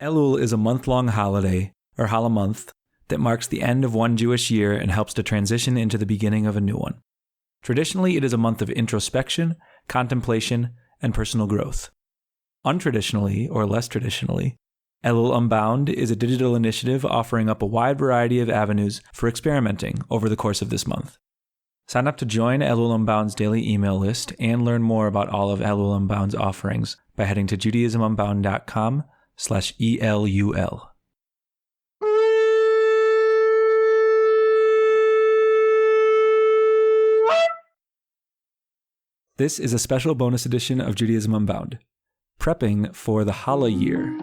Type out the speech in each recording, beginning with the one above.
Elul is a month-long holiday, or Chala month, that marks the end of one Jewish year and helps to transition into the beginning of a new one. Traditionally, it is a month of introspection, contemplation, and personal growth. Untraditionally, or less traditionally, Elul Unbound is a digital initiative offering up a wide variety of avenues for experimenting over the course of this month. Sign up to join Elul Unbound's daily email list and learn more about all of Elul Unbound's offerings by heading to judaismunbound.com/ELUL. This is a special bonus edition of Judaism Unbound, prepping for the Holi-Year.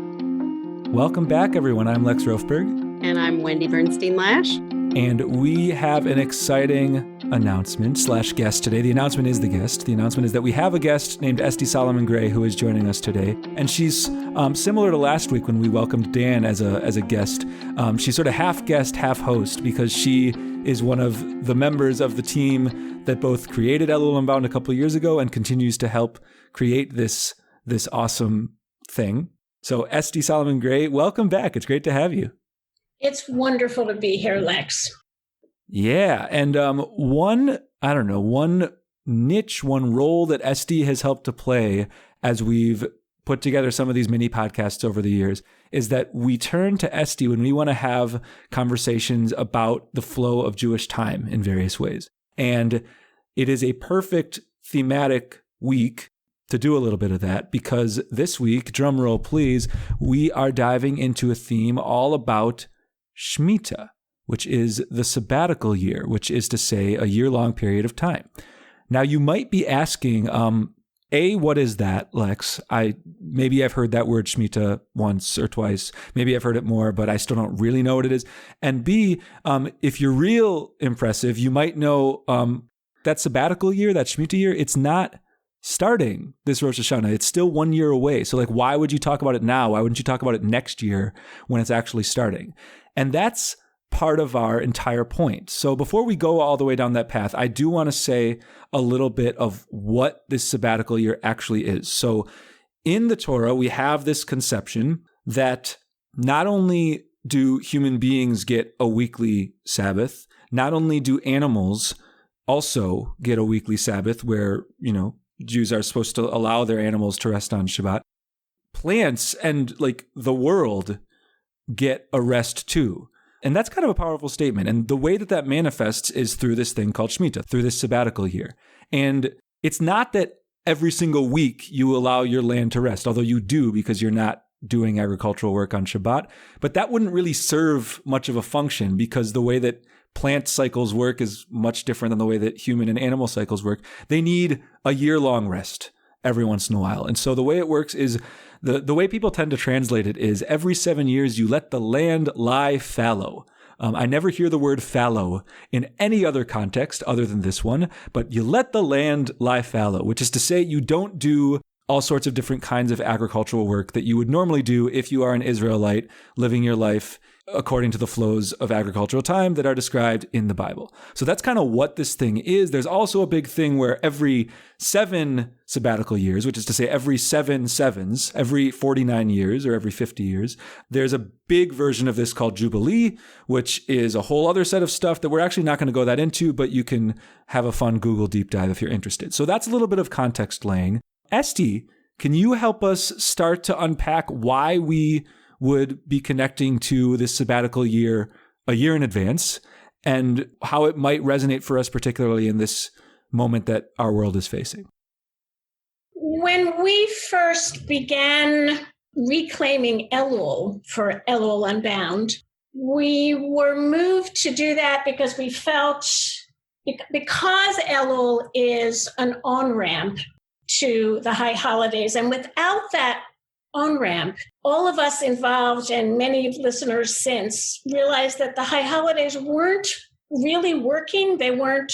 Welcome back, everyone. I'm Lex Rofeberg. And I'm Wendie Bernstein Lash. And we have an exciting announcement/guest today. The announcement is the guest. The announcement is that we have a guest named Estee Solomon Gray who is joining us today. And she's similar to last week when we welcomed Dan as a guest. She's sort of half guest, half host because she is one of the members of the team that both created Elul Unbound a couple of years ago and continues to help create this awesome thing. So Estee Solomon Gray, welcome back. It's great to have you. It's wonderful to be here, Lex. Yeah. And one niche, one role that Estee has helped to play as we've put together some of these mini podcasts over the years is that we turn to Estee when we want to have conversations about the flow of Jewish time in various ways. And it is a perfect thematic week to do a little bit of that because this week, drum roll please, we are diving into a theme all about Shmitah, which is the sabbatical year, which is to say a year-long period of time. Now, you might be asking, what is that, Lex? Maybe I've heard that word Shmitah once or twice. Maybe I've heard it more, but I still don't really know what it is. And B, if you're real impressive, you might know that sabbatical year, that Shmitah year, it's not starting this Rosh Hashanah. It's still 1 year away. So why would you talk about it now? Why wouldn't you talk about it next year when it's actually starting? And that's part of our entire point. So before we go all the way down that path, I do want to say a little bit of what this sabbatical year actually is. So in the Torah, we have this conception that not only do human beings get a weekly Sabbath, not only do animals also get a weekly Sabbath where, Jews are supposed to allow their animals to rest on Shabbat. Plants and the world get a rest too. And that's kind of a powerful statement. And the way that manifests is through this thing called Shmitah, through this sabbatical year. And it's not that every single week you allow your land to rest, although you do because you're not doing agricultural work on Shabbat. But that wouldn't really serve much of a function because the way that plant cycles work is much different than the way that human and animal cycles work. They need a year-long rest every once in a while. And so the way it works is the way people tend to translate it is every 7 years you let the land lie fallow. I never hear the word fallow in any other context other than this one, but you let the land lie fallow, which is to say you don't do all sorts of different kinds of agricultural work that you would normally do if you are an Israelite living your life according to the flows of agricultural time that are described in the Bible. So that's kind of what this thing is. There's also a big thing where every 7 sabbatical years, which is to say every 7 sevens, every 49 years or every 50 years, there's a big version of this called Jubilee, which is a whole other set of stuff that we're actually not going to go that into, but you can have a fun Google deep dive if you're interested. So that's a little bit of context laying. Estee, can you help us start to unpack why we would be connecting to this sabbatical year a year in advance and how it might resonate for us, particularly in this moment that our world is facing? When we first began reclaiming Elul for Elul Unbound, we were moved to do that because we felt, because Elul is an on-ramp to the high holidays, and without that on-ramp, all of us involved and many listeners since realized that the high holidays weren't really working. They weren't,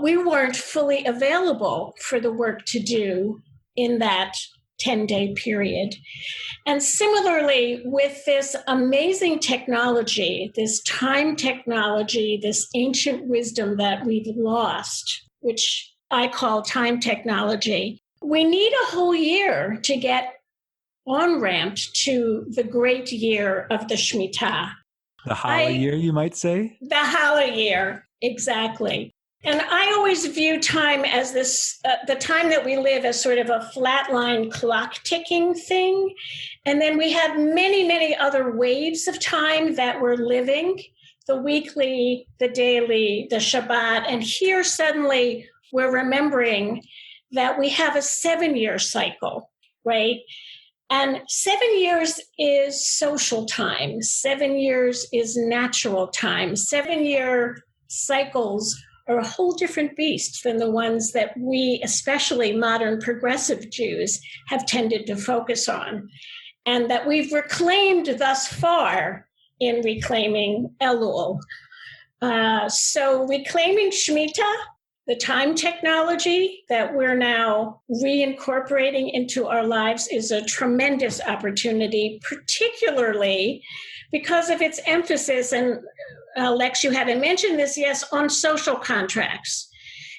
we weren't fully available for the work to do in that 10-day period. And similarly, with this amazing technology, this time technology, this ancient wisdom that we've lost, which I call time technology, we need a whole year to get on-ramp to the great year of the Shmitah. The Holi-Year, you might say? The Holi-Year, exactly. And I always view time as this, the time that we live as sort of a flatline clock ticking thing. And then we have many, many other waves of time that we're living, the weekly, the daily, the Shabbat. And here suddenly we're remembering that we have a 7-year cycle, right? And 7 years is social time. 7 years is natural time. 7-year cycles are a whole different beast than the ones that we, especially modern progressive Jews, have tended to focus on, and that we've reclaimed thus far in reclaiming Elul. So reclaiming Shmitah, the time technology that we're now reincorporating into our lives, is a tremendous opportunity, particularly because of its emphasis, and Lex, you haven't mentioned this, yes, on social contracts.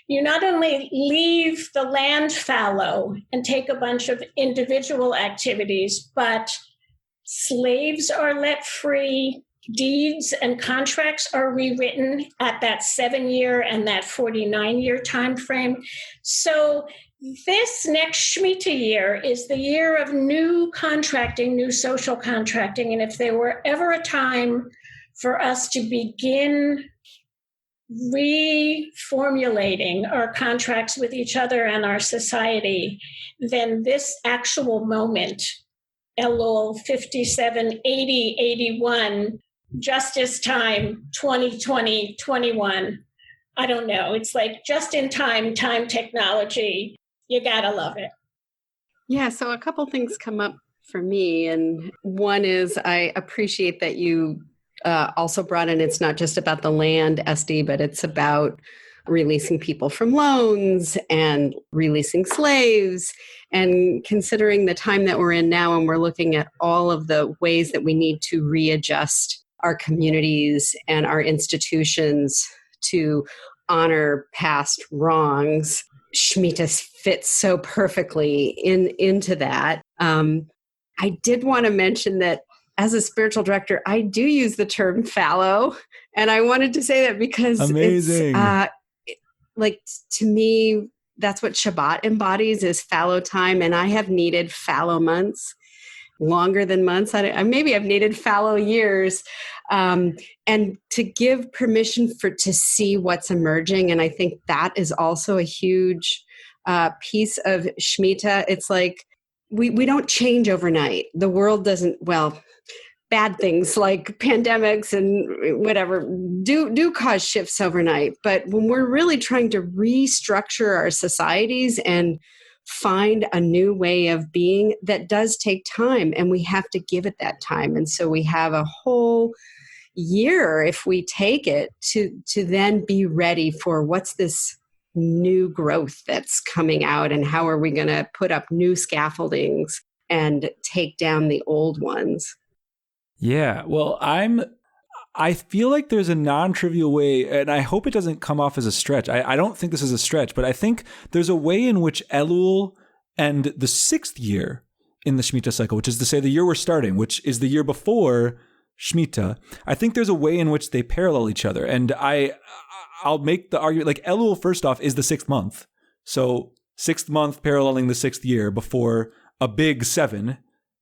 You not only leave the land fallow and take a bunch of individual activities, but slaves are let free, deeds and contracts are rewritten at that 7-year and that 49-year time frame. So this next Shmitah year is the year of new contracting, new social contracting. And if there were ever a time for us to begin reformulating our contracts with each other and our society, then this actual moment, Elul 57, 80, 81, Justice Time 2020, 21, I don't know. It's like just in time technology. You gotta love it. Yeah, so a couple things come up for me. And one is I appreciate that you also brought in, it's not just about the land, Estee, but it's about releasing people from loans and releasing slaves and considering the time that we're in now. And we're looking at all of the ways that we need to readjust our communities and our institutions to honor past wrongs. Shmitah fits so perfectly into that. I did want to mention that as a spiritual director, I do use the term fallow. And I wanted to say that because amazing. It's like, to me, that's what Shabbat embodies, is fallow time. And I have needed fallow months, longer than months. Maybe I've needed fallow years. And to give permission to see what's emerging. And I think that is also a huge piece of Shmitah. It's like, we don't change overnight. The world doesn't, bad things like pandemics and whatever do cause shifts overnight. But when we're really trying to restructure our societies and find a new way of being, that does take time, and we have to give it that time. And so we have a whole year, if we take it, to then be ready for what's this new growth that's coming out, and how are we going to put up new scaffoldings and take down the old ones. Yeah, well, I feel like there's a non-trivial way, and I hope it doesn't come off as a stretch. I don't think this is a stretch, but I think there's a way in which Elul and the 6th year in the Shmitah cycle, which is to say the year we're starting, which is the year before Shmitah, I think there's a way in which they parallel each other. And I'll make the argument, like Elul, first off, is the 6th month. So 6th month paralleling the 6th year before a big 7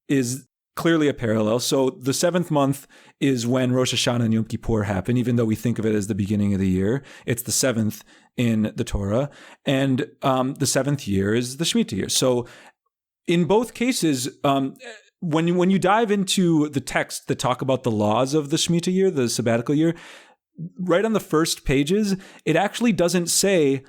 is clearly a parallel. So the 7th month is when Rosh Hashanah and Yom Kippur happen, even though we think of it as the beginning of the year. It's the 7th in the Torah. And the 7th year is the Shmitah year. So in both cases, when you dive into the text that talk about the laws of the Shmitah year, the sabbatical year, right on the first pages, it actually doesn't say,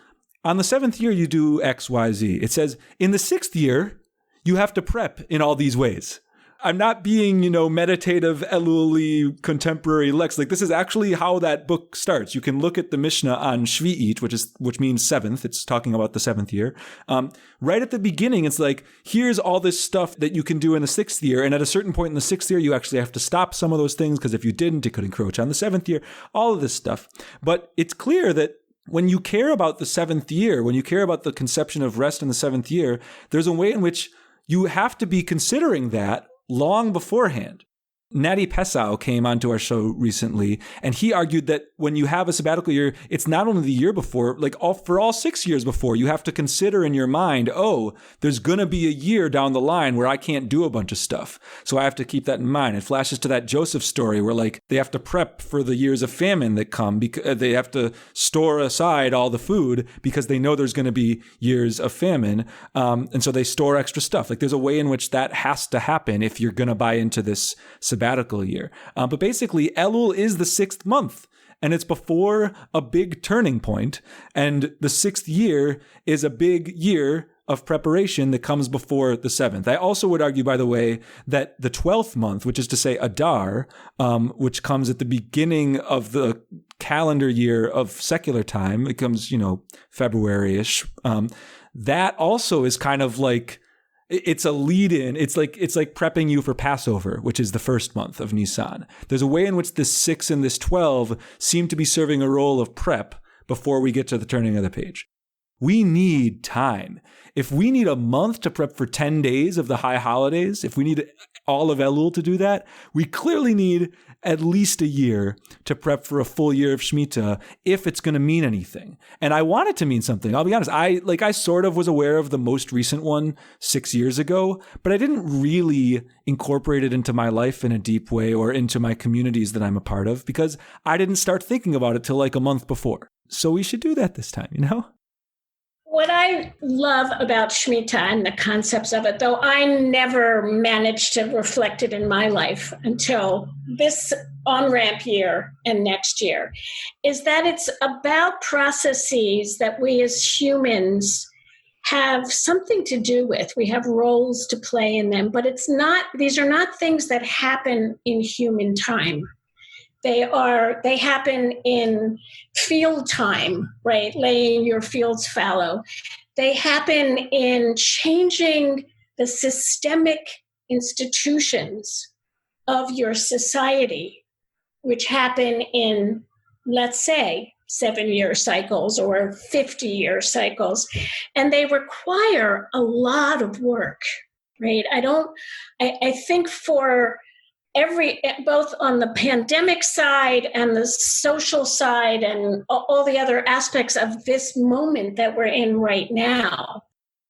on the 7th year you do X, Y, Z. It says, in the 6th year, you have to prep in all these ways. I'm not being, meditative, Elul-y, contemporary Lex. Like, this is actually how that book starts. You can look at the Mishnah on Shvi'it, which means 7th. It's talking about the 7th year. Right at the beginning, it's like, here's all this stuff that you can do in the 6th year. And at a certain point in the 6th year, you actually have to stop some of those things, because if you didn't, it could encroach on the 7th year, all of this stuff. But it's clear that when you care about the 7th year, when you care about the conception of rest in the 7th year, there's a way in which you have to be considering that long beforehand. Natty Pessow came onto our show recently, and he argued that when you have a sabbatical year, it's not only the year before, like for all 6 years before, you have to consider in your mind, oh, there's going to be a year down the line where I can't do a bunch of stuff. So I have to keep that in mind. It flashes to that Joseph story where like they have to prep for the years of famine that come because they have to store aside all the food because they know there's going to be years of famine. And so they store extra stuff. Like there's a way in which that has to happen if you're going to buy into this sabbatical year. But basically, Elul is the 6th month, and it's before a big turning point. And the 6th year is a big year of preparation that comes before the 7th. I also would argue, by the way, that the 12th month, which is to say Adar, which comes at the beginning of the calendar year of secular time, it comes, February-ish. That also is kind of like, it's a lead-in. It's like prepping you for Passover, which is the first month of Nisan. There's a way in which this 6 and this 12 seem to be serving a role of prep before we get to the turning of the page. We need time. If we need a month to prep for 10 days of the high holidays, if we need all of Elul to do that, we clearly need at least a year to prep for a full year of Shmitah if it's going to mean anything. And I want it to mean something. I'll be honest. I sort of was aware of the most recent one 6 years ago, but I didn't really incorporate it into my life in a deep way or into my communities that I'm a part of because I didn't start thinking about it till like a month before. So we should do that this time, What I love about Shmitah and the concepts of it, though I never managed to reflect it in my life until this on-ramp year and next year, is that it's about processes that we as humans have something to do with. We have roles to play in them, but these are not things that happen in human time. They happen in field time, right? Laying your fields fallow. They happen in changing the systemic institutions of your society, which happen in, let's say, 7-year cycles or 50-year cycles. And they require a lot of work, right? I think for both on the pandemic side and the social side and all the other aspects of this moment that we're in right now,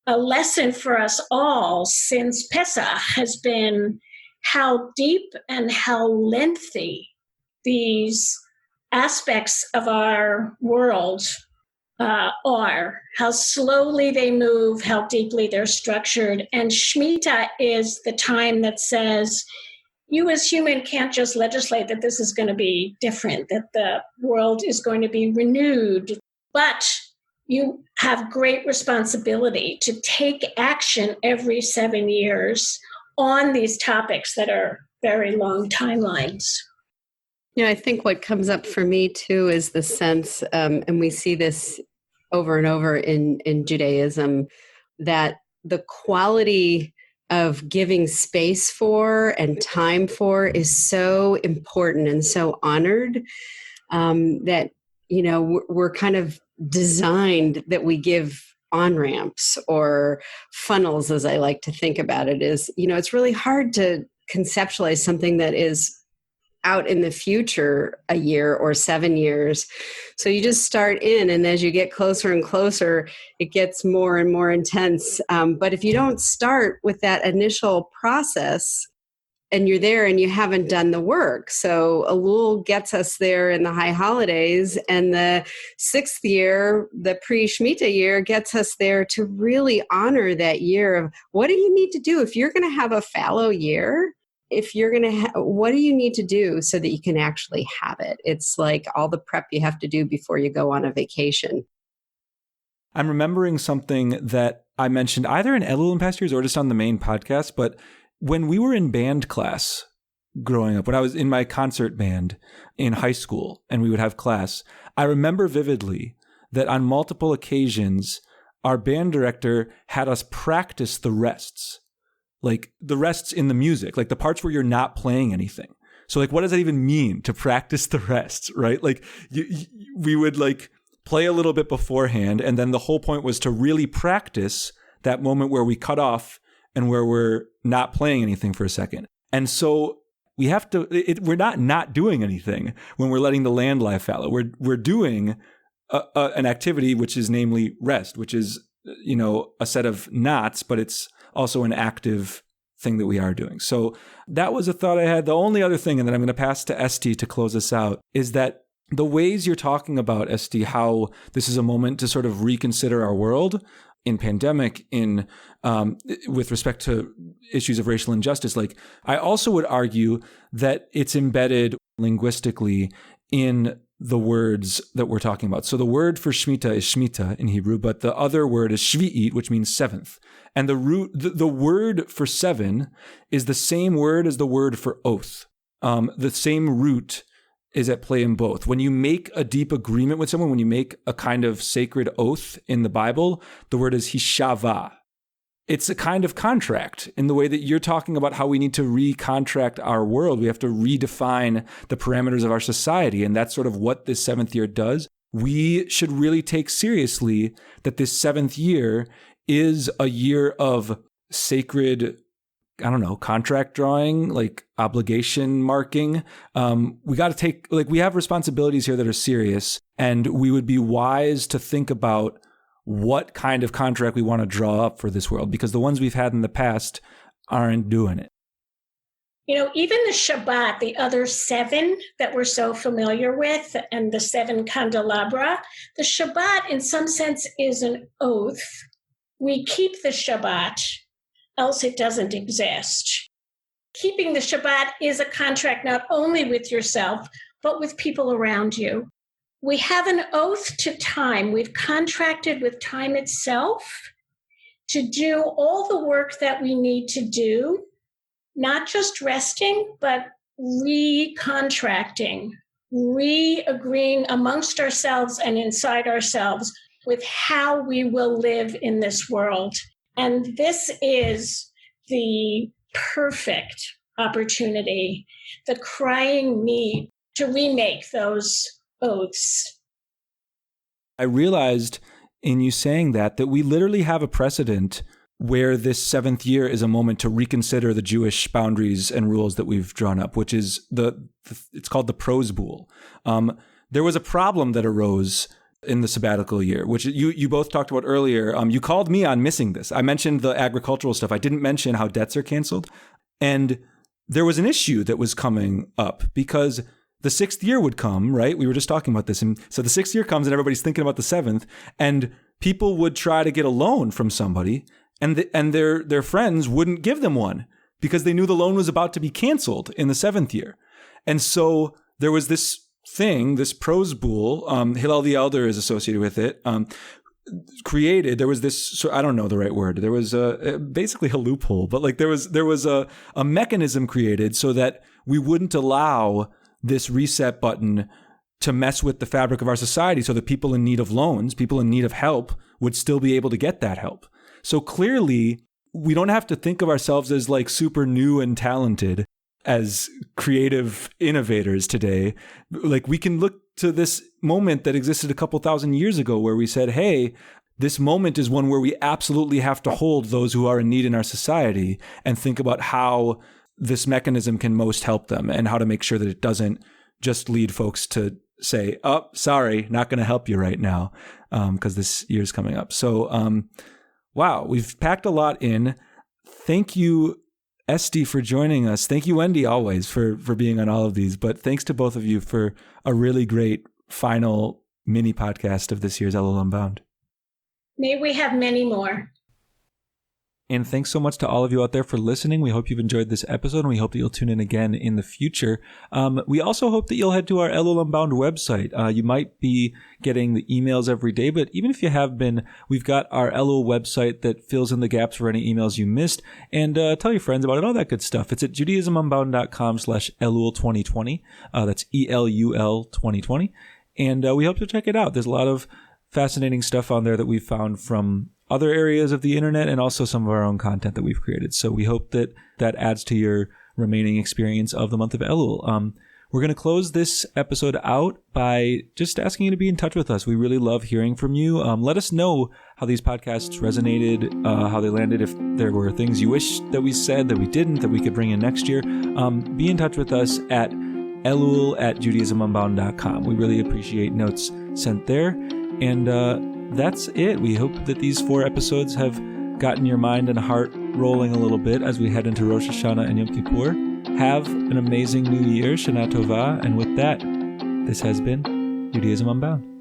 a lesson for us all since Pesach has been how deep and how lengthy these aspects of our world are, how slowly they move, how deeply they're structured. And Shmitah is the time that says, you as human can't just legislate that this is going to be different, that the world is going to be renewed, but you have great responsibility to take action every 7 years on these topics that are very long timelines. I think what comes up for me too is the sense, and we see this over and over in Judaism, that the quality of giving space for and time for is so important and so honored that, we're kind of designed that we give on-ramps or funnels, as I like to think about it, is, it's really hard to conceptualize something that is out in the future a year or 7 years. So you just start in, and as you get closer and closer, it gets more and more intense. But if you don't start with that initial process and you're there and you haven't done the work. So Elul gets us there in the high holidays, and the 6th year, the pre-Shmitah year, gets us there to really honor that year of what do you need to do if you're going to have a fallow year? If you're going to, what do you need to do so that you can actually have it? It's like all the prep you have to do before you go on a vacation. I'm remembering something that I mentioned either in Elul in past years or just on the main podcast, but when we were in band class growing up, when I was in my concert band in high school and we would have class, I remember vividly that on multiple occasions, our band director had us practice the rests. Like the rests in the music, like the parts where you're not playing anything. So like, what does that even mean to practice the rests, right? Like we would like play a little bit beforehand. And then the whole point was to really practice that moment where we cut off and where we're not playing anything for a second. And so we have to, we're not doing anything when we're letting the land lie fallow. We're doing an activity, which is namely rest, which is, a set of knots, but it's also an active thing that we are doing. So that was a thought I had. The only other thing, and then I'm going to pass to Estee to close us out, is that the ways you're talking about, Estee, how this is a moment to sort of reconsider our world in pandemic, in with respect to issues of racial injustice. Like, I also would argue that it's embedded linguistically in the words that we're talking about. So the word for Shmitah is Shmitah in Hebrew, but the other word is Shvi'it, which means seventh. And the word for seven is the same word as the word for oath. The same root is at play in both. When you make a deep agreement with someone, when you make a kind of sacred oath in the Bible, the word is hishava. It's a kind of contract in the way that you're talking about how we need to recontract our world. We have to redefine the parameters of our society. And that's sort of what this seventh year does. We should really take seriously that this seventh year is a year of sacred, contract drawing, like obligation marking. We got to we have responsibilities here that are serious, and we would be wise to think about what kind of contract we want to draw up for this world, because the ones we've had in the past aren't doing it. Even the Shabbat, the other seven that we're so familiar with, and the seven candelabra, the Shabbat in some sense is an oath. We keep the Shabbat, else it doesn't exist. Keeping the Shabbat is a contract not only with yourself, but with people around you. We have an oath to time. We've contracted with time itself to do all the work that we need to do, not just resting, but recontracting, re-agreeing amongst ourselves and inside ourselves with how we will live in this world. And this is the perfect opportunity, the crying need to remake those oaths. I realized in you saying that we literally have a precedent where this seventh year is a moment to reconsider the Jewish boundaries and rules that we've drawn up, which is it's called the Prose Bowl. There was a problem that arose in the sabbatical year, which you both talked about earlier. You called me on missing this. I mentioned the agricultural stuff. I didn't mention how debts are canceled. And there was an issue that was coming up because the sixth year would come, right? We were just talking about this. And so the sixth year comes and everybody's thinking about the seventh, and people would try to get a loan from somebody, and their friends wouldn't give them one because they knew the loan was about to be canceled in the seventh year. And so there was this thing, this Prose Bowl, Hillel the Elder is associated with it, created. There was this, so I don't know the right word. There was basically a loophole, but like there was a mechanism created so that we wouldn't allow this reset button to mess with the fabric of our society, so that people in need of loans, people in need of help, would still be able to get that help. So clearly, we don't have to think of ourselves as like super new and talented as creative innovators today. Like, we can look to this moment that existed a couple thousand years ago where we said, hey, this moment is one where we absolutely have to hold those who are in need in our society and think about how this mechanism can most help them and how to make sure that it doesn't just lead folks to say, oh, sorry, not going to help you right now because this year's coming up. So, wow, we've packed a lot in. Thank you, Estee, for joining us. Thank you, Wendie, always for being on all of these. But thanks to both of you for a really great final mini podcast of this year's Elul Unbound. May we have many more. And thanks so much to all of you out there for listening. We hope you've enjoyed this episode, and we hope that you'll tune in again in the future. We also hope that you'll head to our Elul Unbound website. You might be getting the emails every day, but even if you have been, we've got our Elul website that fills in the gaps for any emails you missed. And tell your friends about it, all that good stuff. It's at judaismunbound.com/Elul2020. That's ELUL 2020. And we hope to check it out. There's a lot of fascinating stuff on there that we've found from other areas of the internet and also some of our own content that we've created. So we hope that that adds to your remaining experience of the month of Elul. We're going to close this episode out by just asking you to be in touch with us. We really love hearing from you. Let us know how these podcasts resonated, how they landed, if there were things you wish that we said that we didn't, that we could bring in next year. Be in touch with us at elul@judaismunbound.com. We really appreciate notes sent there. And that's it. We hope that these 4 episodes have gotten your mind and heart rolling a little bit as we head into Rosh Hashanah and Yom Kippur. Have an amazing new year, Shana Tova. And with that, this has been Judaism Unbound.